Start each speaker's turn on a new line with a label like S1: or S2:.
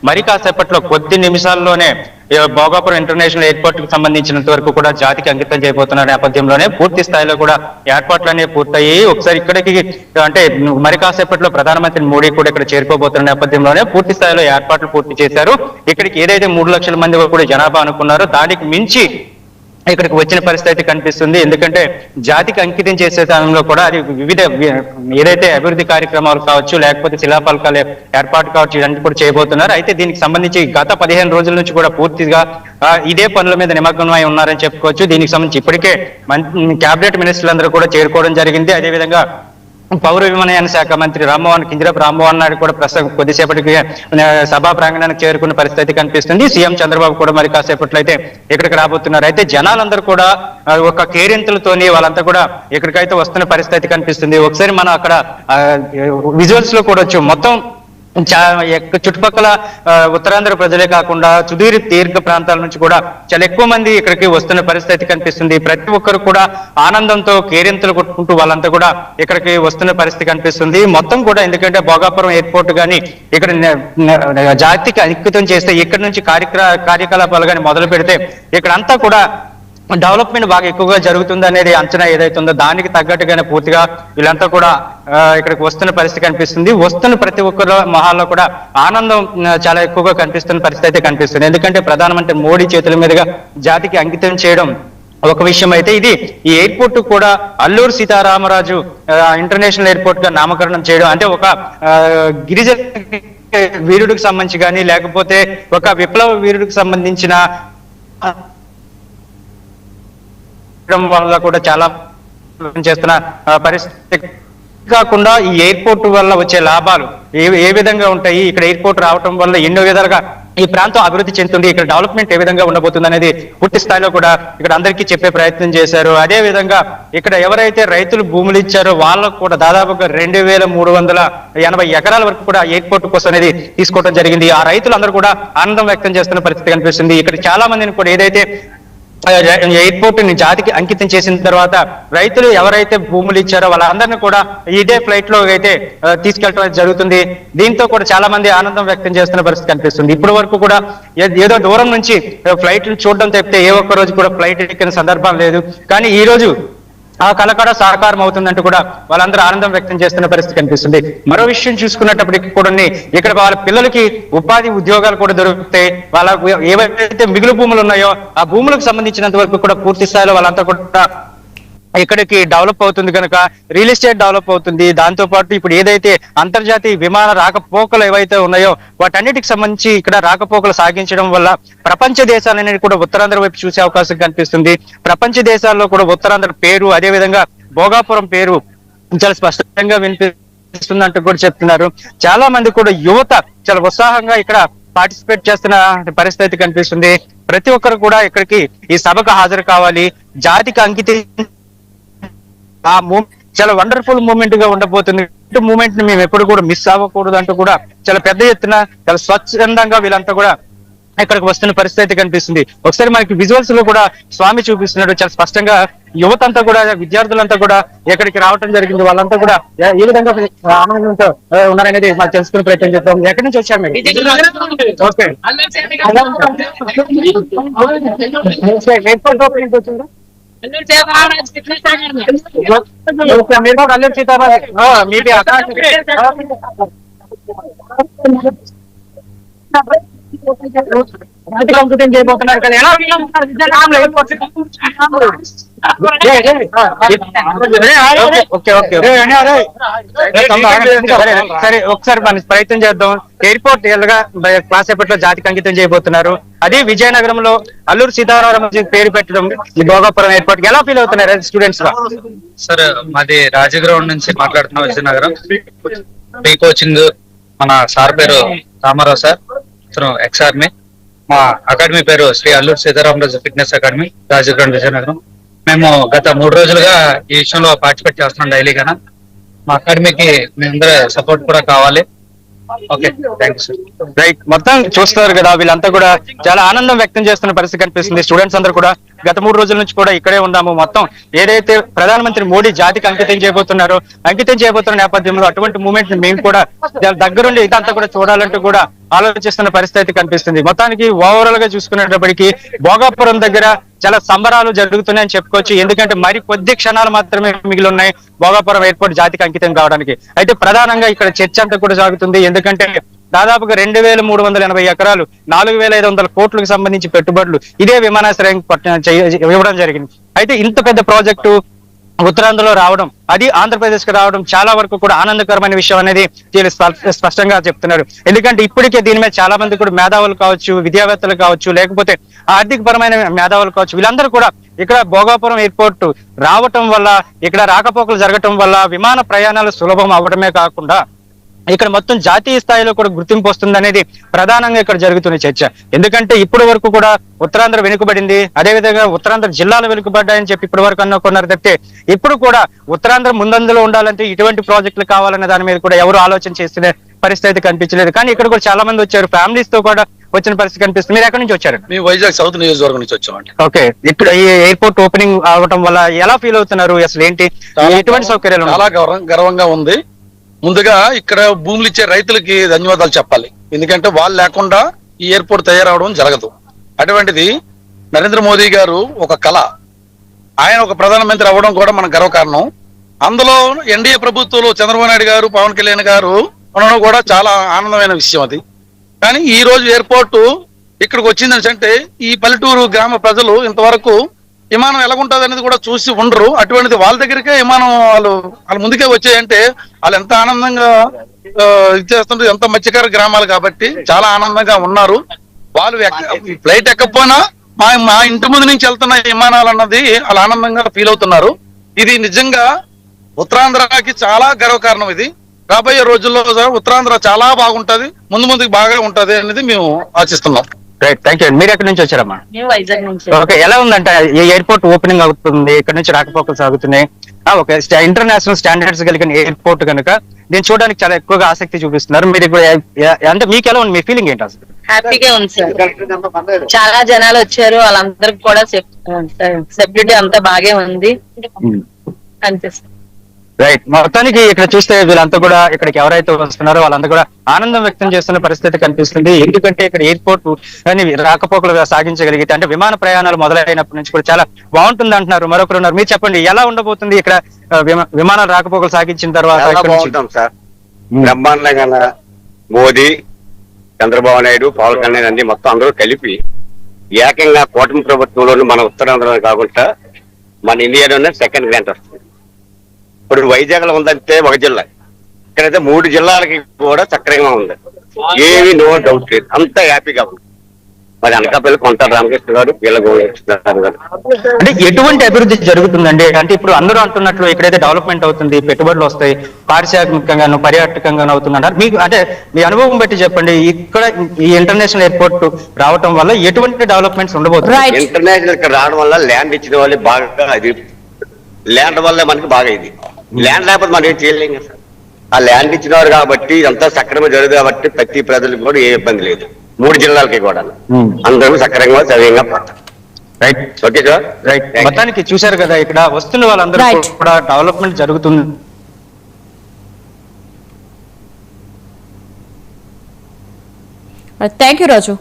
S1: మరి కాసేపట్లో కొద్ది నిమిషాల్లోనే భోగాపురం ఇంటర్నేషనల్ ఎయిర్పోర్ట్ కి సంబంధించినంత వరకు కూడా జాతికి అంకితం చేయబోతున్న నేపథ్యంలోనే పూర్తి స్థాయిలో కూడా ఏర్పాట్లనే పూర్తయి ఒకసారి ఇక్కడికి అంటే మరి కాసేపట్లో ప్రధానమంత్రి మోడీ కూడా ఇక్కడ చేరుకోబోతున్న నేపథ్యంలోనే పూర్తి స్థాయిలో ఏర్పాట్లు పూర్తి చేశారు. ఇక్కడికి ఏదైతే 3 లక్షల మంది కూడా జనాభా అనుకున్నారో దానికి మించి ఇక్కడికి వచ్చిన పరిస్థితి కనిపిస్తుంది. ఎందుకంటే జాతికి అంకితం చేసే సమయంలో కూడా అది వివిధ ఏదైతే అభివృద్ధి కార్యక్రమాలు కావచ్చు, లేకపోతే శిలాఫలకాలు ఏర్పాటు కావచ్చు, ఇవన్నీ కూడా చేయబోతున్నారు. అయితే దీనికి సంబంధించి గత 15 రోజుల నుంచి కూడా పూర్తిగా ఇదే పనుల మీద నిమగ్నమై ఉన్నారని చెప్పుకోవచ్చు. దీనికి సంబంధించి ఇప్పటికే కేబినెట్ మినిస్టర్లందరూ కూడా చేరుకోవడం జరిగింది. అదేవిధంగా పౌర విమానయాన శాఖ మంత్రి కింజరాపు రామ్మోహన్ నాయుడు కూడా ప్రస్తుతం కొద్దిసేపటికి సభా ప్రాంగణానికి చేరుకున్న పరిస్థితి కనిపిస్తుంది. సీఎం చంద్రబాబు కూడా మరి కాసేపట్లో అయితే ఇక్కడికి రాబోతున్నారు. అయితే జనాలందరూ కూడా ఒక కేరింతలతోని వాళ్ళంతా కూడా ఇక్కడికైతే వస్తున్న పరిస్థితి కనిపిస్తుంది. ఒకసారి మనం అక్కడ విజువల్స్ లో కూడా మొత్తం చుట్టుపక్కల ఉత్తరాంధ్ర ప్రజలే కాకుండా దీర్ఘ ప్రాంతాల నుంచి కూడా చాలా ఎక్కువ మంది ఇక్కడికి వస్తున్న పరిస్థితి కనిపిస్తుంది. ప్రతి ఒక్కరు కూడా ఆనందంతో కేరింతలు కొట్టుకుంటూ వాళ్ళంతా కూడా ఇక్కడికి వస్తున్న పరిస్థితి కనిపిస్తుంది. మొత్తం కూడా ఎందుకంటే భోగాపురం ఎయిర్పోర్ట్ కానీ ఇక్కడ జాతికి అంకితం చేస్తే ఇక్కడ నుంచి కార్యకలాపాలు కానీ మొదలు పెడితే ఇక్కడంతా కూడా డెవలప్మెంట్ బాగా ఎక్కువగా జరుగుతుంది అనేది అంచనా ఏదైతే ఉందో దానికి తగ్గట్టుగానే పూర్తిగా వీళ్ళంతా కూడా ఇక్కడికి వస్తున్న పరిస్థితి కనిపిస్తుంది. వస్తున్న ప్రతి ఒక్కరు మొహాల్లో కూడా ఆనందం చాలా ఎక్కువగా కనిపిస్తున్న పరిస్థితి అయితే కనిపిస్తుంది. ఎందుకంటే ప్రధానమంత్రి మోడీ చేతుల మీదుగా జాతికి అంకితం చేయడం ఒక విషయం అయితే, ఈ ఎయిర్పోర్ట్ కూడా అల్లూరు సీతారామరాజు ఇంటర్నేషనల్ ఎయిర్పోర్ట్ గా నామకరణం చేయడం అంటే ఒక గిరిజన వీరుడికి సంబంధించి కానీ లేకపోతే ఒక విప్లవ వీరుడికి సంబంధించిన వల్ల కూడా చాలా చేస్తున్న పరిస్థితి కాకుండా ఈ ఎయిర్పోర్ట్ వల్ల వచ్చే లాభాలు ఏ విధంగా ఉంటాయి, ఇక్కడ ఎయిర్పోర్ట్ రావటం వల్ల ఎన్నో విధాలుగా ఈ ప్రాంతం అభివృద్ధి చెందుతుంది, ఇక్కడ డెవలప్మెంట్ ఏ విధంగా ఉండబోతుంది అనేది పూర్తి స్థాయిలో కూడా ఇక్కడ అందరికీ చెప్పే ప్రయత్నం చేశారు. అదే విధంగా ఇక్కడ ఎవరైతే రైతులు భూములు ఇచ్చారో వాళ్ళకు కూడా దాదాపుగా 2380 ఎకరాల వరకు కూడా ఎయిర్పోర్ట్ కోసం అనేది తీసుకోవడం జరిగింది. ఆ రైతులందరూ కూడా ఆనందం వ్యక్తం చేస్తున్న పరిస్థితి కనిపిస్తుంది. ఇక్కడ చాలా మందిని కూడా ఏదైతే ఎయిర్పోర్ట్ ని జాతికి అంకితం చేసిన తర్వాత రైతులు ఎవరైతే భూములు ఇచ్చారో వాళ్ళందరినీ కూడా ఇదే ఫ్లైట్ లో అయితే తీసుకెళ్ళడం జరుగుతుంది. దీంతో కూడా చాలా మంది ఆనందం వ్యక్తం చేస్తున్న పరిస్థితి కనిపిస్తుంది. ఇప్పటి వరకు కూడా ఏదో దూరం నుంచి ఫ్లైట్లు చూడడం తప్పితే ఏ ఒక్క రోజు కూడా ఫ్లైట్ ఎక్కిన సందర్భం లేదు. కానీ ఈ రోజు ఆ కళ కూడా సాకారం అవుతుందంటూ కూడా వాళ్ళందరూ ఆనందం వ్యక్తం చేస్తున్న పరిస్థితి కనిపిస్తుంది. మరో విషయం చూసుకున్నప్పటికీ కూడా ఇక్కడ వాళ్ళ పిల్లలకి ఉపాధి ఉద్యోగాలు కూడా దొరుకుతాయి. వాళ్ళ ఏవైతే మిగులు భూములు ఉన్నాయో ఆ భూములకు సంబంధించినంత వరకు కూడా పూర్తి స్థాయిలో వాళ్ళంతా కూడా ఇక్కడికి డెవలప్ అవుతుంది కనుక రియల్ ఎస్టేట్ డెవలప్ అవుతుంది. దాంతో పాటు ఇప్పుడు ఏదైతే అంతర్జాతీయ విమాన రాకపోకలు ఏవైతే ఉన్నాయో వాటన్నిటికి సంబంధించి ఇక్కడ రాకపోకలు సాగించడం వల్ల ప్రపంచ దేశాలనేది కూడా ఉత్తరాంధ్ర వైపు చూసే అవకాశం కనిపిస్తుంది. ప్రపంచ దేశాల్లో కూడా ఉత్తరాంధ్ర పేరు అదే విధంగా భోగాపురం పేరు చాలా స్పష్టంగా వినిపిస్తుందంటూ కూడా చెప్తున్నారు. చాలా మంది కూడా యువత చాలా ఉత్సాహంగా ఇక్కడ పార్టిసిపేట్ చేస్తున్న పరిస్థితి కనిపిస్తుంది. ప్రతి ఒక్కరు కూడా ఇక్కడికి ఈ సభకు హాజరు కావాలి. జాతికి అంకితం ఆ చాలా వండర్ఫుల్ మూమెంట్ గా ఉండబోతుంది. మూమెంట్ ని మేము ఎప్పుడు కూడా మిస్ అవ్వకూడదు అంటూ కూడా చాలా పెద్ద ఎత్తున చాలా స్వచ్ఛందంగా వీళ్ళంతా కూడా ఇక్కడికి వస్తున్న పరిస్థితి కనిపిస్తుంది. ఒకసారి మనకి విజువల్స్ లో కూడా స్వామి చూపిస్తున్నాడు. చాలా స్పష్టంగా యువతంతా కూడా విద్యార్థులంతా కూడా ఇక్కడికి రావడం జరిగింది. వాళ్ళంతా కూడా ఏ విధంగా ఆనందంతో ఉన్నారనేది మాకు తెలుసుకునే ప్రయత్నం చేద్దాం. ఎక్కడి నుంచి వచ్చారు మీరు? అల్లూరు సీతారామరాజు మీ అంకితం చేయబోతున్నారు కదా, ఎలా సరే ఒకసారి మనం ప్రయత్నం చేద్దాం. ఎయిర్పోర్ట్ ఎలాగా కాసేపట్లో జాతికి అంకితం చేయబోతున్నారు. అది విజయనగరంలో అల్లూరు సీతారామరాజు పేరు పెట్టడం ఈ భోగాపురం ఎయిర్పోర్ట్ ఎలా ఫీల్ అవుతున్నారు స్టూడెంట్స్ గా?
S2: సార్ మాది రాజగ్రౌండ్ నుంచి మాట్లాడుతున్నాం. విజయనగరం ప్రీ కోచింగ్ మన సార్ పేరు రామారావు సార్, ఎక్స్ ఆర్మీ. మా అకాడమీ పేరు శ్రీ అల్లూరు సీతారామరాజు ఫిట్నెస్ అకాడమీ, రాజగ్రౌండ్, విజయనగరం. మేము గత 3 రోజులుగా ఈ విషయంలో పార్టిసిపేట్ చేస్తున్నాం డైలీగా. మా అకాడమీకి మీ అందరూ సపోర్ట్ కూడా కావాలి. Okay, thanks.
S1: రైట్, మొత్తం చూస్తున్నారు కదా వీళ్ళంతా కూడా చాలా ఆనందం వ్యక్తం చేస్తున్న పరిస్థితి కనిపిస్తుంది. స్టూడెంట్స్ అందరూ కూడా గత 3 రోజుల నుంచి కూడా ఇక్కడే ఉన్నాము. మొత్తం ఏదైతే ప్రధానమంత్రి మోడీ జాతికి అంకితం చేయబోతున్న నేపథ్యంలో అటువంటి మూమెంట్ మేము కూడా దగ్గరుండి ఇదంతా కూడా చూడాలంటూ కూడా ఆలోచిస్తున్న పరిస్థితి కనిపిస్తుంది. మొత్తానికి ఓవరాల్ గా చూసుకునేటప్పటికి భోగాపురం దగ్గర చాలా సంబరాలు జరుగుతున్నాయని చెప్పుకోవచ్చు. ఎందుకంటే మరి కొద్ది క్షణాలు మాత్రమే మిగిలి ఉన్నాయి భోగాపురం ఎయిర్పోర్ట్ జాతికి అంకితం కావడానికి. అయితే ప్రధానంగా ఇక్కడ చర్చ అంతా కూడా సాగుతుంది. ఎందుకంటే దాదాపుగా 2380 ఎకరాలు 4500 కోట్లకు సంబంధించి పెట్టుబడులు ఇదే విమానాశ్రయం ఇవ్వడం జరిగింది. అయితే ఇంత పెద్ద ప్రాజెక్టు ఉత్తరాంధ్రలో రావడం, అది ఆంధ్రప్రదేశ్ కి రావడం చాలా వరకు కూడా ఆనందకరమైన విషయం అనేది వీళ్ళు స్పష్టంగా చెప్తున్నారు. ఎందుకంటే ఇప్పటికే దీని మీద చాలా మంది కూడా మేధావులు కావచ్చు, విద్యావేత్తలు కావచ్చు, లేకపోతే ఆర్థిక పరమైన మేధావులు కావచ్చు, వీళ్ళందరూ కూడా ఇక్కడ భోగాపురం ఎయిర్పోర్ట్ రావటం వల్ల, ఇక్కడ రాకపోకలు జరగటం వల్ల విమాన ప్రయాణాలు సులభం అవడమే కాకుండా ఇక్కడ మొత్తం జాతీయ స్థాయిలో కూడా గుర్తింపు వస్తుంది అనేది ప్రధానంగా ఇక్కడ జరుగుతున్న చర్చ. ఎందుకంటే ఇప్పటి వరకు కూడా ఉత్తరాంధ్ర వెనుకబడింది, అదేవిధంగా ఉత్తరాంధ్ర జిల్లాలు వెనుకబడ్డాయని చెప్పి ఇప్పటి వరకు అనుకున్నారు తప్పితే ఇప్పుడు కూడా ఉత్తరాంధ్ర ముందంజలో ఉండాలంటే ఇటువంటి ప్రాజెక్టులు కావాలనే దాని మీద కూడా ఎవరు ఆలోచన చేస్తున్న పరిస్థితి కనిపించలేదు. కానీ ఇక్కడ కూడా చాలా మంది వచ్చారు, ఫ్యామిలీస్ తో కూడా వచ్చిన పరిస్థితి కనిపిస్తుంది. మీరు ఎక్కడి నుంచి వచ్చారు?
S3: మేము వైజాగ్ సౌత్ నియోజకవర్గం నుంచి వచ్చామండి.
S1: ఓకే, ఇక్కడ ఈ ఎయిర్పోర్ట్ ఓపెనింగ్ అవడం వల్ల ఎలా ఫీల్ అవుతున్నారు? అసలు ఏంటి, ఎటువంటి సౌకర్యాలు?
S3: చాలా గర్వంగా ఉంది. ముందుగా ఇక్కడ భూములు ఇచ్చే రైతులకి ధన్యవాదాలు చెప్పాలి. ఎందుకంటే వాళ్ళు లేకుండా ఈ ఎయిర్పోర్ట్ తయారవడం జరగదు. అటువంటిది నరేంద్ర మోదీ గారు ఒక కళ, ఆయన ఒక ప్రధానమంత్రి అవ్వడం కూడా మన గర్వకారణం. అందులో ఎన్డీఏ ప్రభుత్వంలో చంద్రబాబు నాయుడు గారు, పవన్ కళ్యాణ్ గారు ఉండడం కూడా చాలా ఆనందమైన విషయం అది. కానీ ఈ రోజు ఎయిర్పోర్ట్ ఇక్కడికి వచ్చిందంటే ఈ పల్లెటూరు గ్రామ ప్రజలు ఇంతవరకు విమానం ఎలాగుంటది అనేది కూడా చూసి ఉండరు. అటువంటిది వాళ్ళ దగ్గరికే విమానం వాళ్ళు ముందుకే వచ్చాయంటే వాళ్ళు ఎంత ఆనందంగా ఇచ్చేస్తుంటారు. ఎంత మత్స్యకార గ్రామాలు కాబట్టి చాలా ఆనందంగా ఉన్నారు. వాళ్ళు ఫ్లైట్ ఎక్కకపోయినా మా ఇంటి ముందు నుంచి వెళ్తున్న విమానాలు అన్నది వాళ్ళు ఆనందంగా ఫీల్ అవుతున్నారు. ఇది నిజంగా ఉత్తరాంధ్రకి చాలా గర్వకారణం. ఇది రాబోయే రోజుల్లో ఉత్తరాంధ్ర చాలా బాగుంటది, ముందుకు బాగా ఉంటది అనేది మేము ఆశిస్తున్నాం.
S1: Right, thank you. మీరు ఎక్కడి నుంచి వచ్చారమ్మా?
S4: వైజాగ్ నుంచి.
S1: ఓకే, ఎలా ఉందంటే ఈ ఎయిర్పోర్ట్ ఓపెనింగ్ అవుతుంది, ఇక్కడ నుంచి రాకపోకలు సాగుతున్నాయి. ఓకే, ఇంటర్నేషనల్ స్టాండర్డ్స్ కలిగిన ఎయిర్పోర్ట్ కనుక దీన్ని చూడడానికి చాలా ఎక్కువగా ఆసక్తి చూపిస్తున్నారు. మీరు ఇప్పుడు అంటే మీకు ఎలా ఉంది, మీ ఫీలింగ్ ఏంటి అసలు?
S4: హ్యాపీగా ఉంది సార్. చాలా జనాలు వచ్చారు, వాళ్ళందరికి కూడా సెక్యూరిటీ అంతా బాగా ఉంది అనిపిస్తుంది.
S1: రైట్, మొత్తానికి ఇక్కడ చూస్తే వీళ్ళంతా కూడా ఇక్కడికి ఎవరైతే వస్తున్నారో వాళ్ళంతా కూడా ఆనందం వ్యక్తం చేస్తున్న పరిస్థితి కనిపిస్తుంది. ఎందుకంటే ఇక్కడ ఎయిర్పోర్ట్ అని రాకపోకలు సాగించగలిగితే, అంటే విమాన ప్రయాణాలు మొదలైనప్పటి నుంచి కూడా చాలా బాగుంటుంది అంటున్నారు. మరొకరు ఉన్నారు, మీరు చెప్పండి ఎలా ఉండబోతుంది ఇక్కడ విమానాలు రాకపోకలు సాగించిన తర్వాత?
S5: సార్ బ్రహ్మాండంగా మోదీ, చంద్రబాబు నాయుడు, పవన్ కళ్యాణ్ అన్ని మొత్తం అందరూ కలిపి ఏకంగా కూటమి ప్రభుత్వంలోని మన ఉత్తరాంధ్ర కాకుండా మన ఇండియాలోనే సెకండ్ గ్రాంట్ వస్తుంది. ఇప్పుడు వైజాగ్ లో ఉందంటే ఒక జిల్లా, ఇక్కడైతే 3 జిల్లాలకి కూడా చక్కగా ఉంది. ఏమి నో డౌట్ లేదు, అంతా హ్యాపీగా ఉంది. మరి అనకాపల్లి కొంత రామకృష్ణ గారు,
S1: అంటే ఎటువంటి అభివృద్ధి జరుగుతుందండి? అంటే ఇప్పుడు అందరూ అంటున్నట్లు ఇక్కడైతే డెవలప్మెంట్ అవుతుంది, పెట్టుబడులు వస్తాయి, పారిశ్రామికంగాను పర్యాటకంగాను అవుతుందంటారు. మీకు అంటే మీ అనుభవం బట్టి చెప్పండి, ఇక్కడ ఈ ఇంటర్నేషనల్ ఎయిర్పోర్ట్ రావటం వల్ల ఎటువంటి డెవలప్మెంట్స్ ఉండబోతుంది?
S5: ఇంటర్నేషనల్ ఇక్కడ రావడం వల్ల ల్యాండ్ ఇచ్చిన వాళ్ళే బాగా, అది ల్యాండ్ వల్లే మనకి బాగా ఇది. ల్యాండ్ లేకపోతే మనం ఏం చేయలేము సార్. ఆ ల్యాండ్ ఇచ్చినవారు కాబట్టి ఇదంతా సక్రమంగా జరుగుతుంది కాబట్టి ప్రతి ప్రజలకు కూడా ఏ ఇబ్బంది లేదు. 3 జిల్లాలకి కూడా అందరూ సక్రమంగా సవ్యంగా పడతారు.
S1: Right,
S5: okay sir.
S1: రైట్, మొత్తానికి చూశారు కదా ఇక్కడ వస్తున్న వాళ్ళందరూ కూడా డెవలప్మెంట్ జరుగుతుంది.
S6: Thank you Raju.